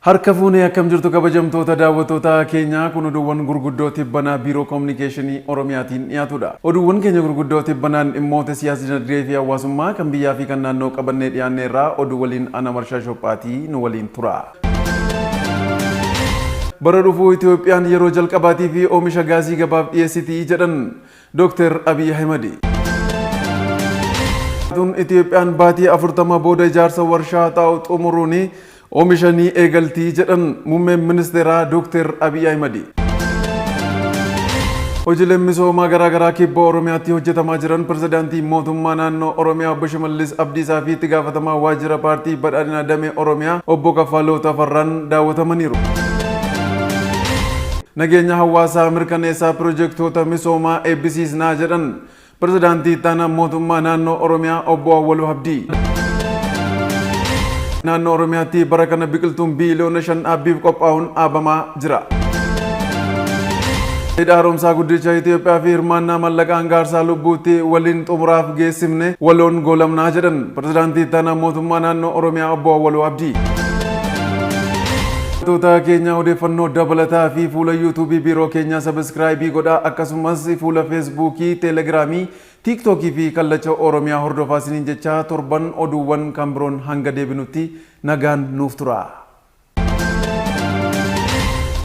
Harka fuunee akkam jirtu kabajamtoota daawwattoota keenyaa kun oduuwwan gurguddoo tibbanaa biiroo koominikeeshinii Oromiyaatiin dhiyaatudha. Oduuwwan keenya gurguddoo tibbanaan dhimmoota siyaasa dinagdee fi hawaasummaa kan biyyaa fi kan naannoo qabannee dhiyaanne irraa oduu waliin ana Marshaa Shophaatii nu waliin tura. Bara dhufuu Itoophiyaan yeroo jalqabaatii fi oomisha gaazii gabaaf dhiyeessitii jedhan Dr. Abiy Ahmed. Itoophiyaan baatii 40 booda ijaarsa warshaa xaa'oo xumuruun oomishanii eegaltii jedhan muummeen ministeeraa Dr. Abiy Ahmed. Hojiileen misoomaa garaagaraa kibba Oromiyaatti hojjetamaa jiran pirezidaantii mootummaa naannoo Oromiyaa Obbo Shimallis Abdiisaa fi itti gaafatamaa waajjira paartii badhaadhina damee Oromiyaa Obbo Kaffaloo Tafarraan daawwatamaniiru. Nageenya hawaasaa mirkaneessaa piroojeektoota misoomaa eebbisiisnaa jedhan pirezidaantii ittaanaa mootummaa naannoo Oromiyaa Obbo Awwaluu Abdii. Naannoo Oromiyaatti bara kana biqiltuun biiliyoona 5 dhaabbiif qophaa'uun dhaabamaa jira. Haaromsaa guddicha Itoophiyaa fi hirmaannaa mallaqaa hangaarsaa lubbuutti waliin xumuraaf geessifne waloon goolamnaa jedhan pirezidaantii ittaanaa mootummaa naannoo Oromiyaa Obbo Awwaluu Abdii. Toota keenya odeeffannoo dabalataa fi fuula YouTube biiroo keenya subscribe godhaa akkasumas fuula Facebook, Telegram, TikTok fi kallacha Oromiyaa hordofaa isiniin jecha torban oduuwwan kan biroon hanga deebinutti nagaan nuuf tura.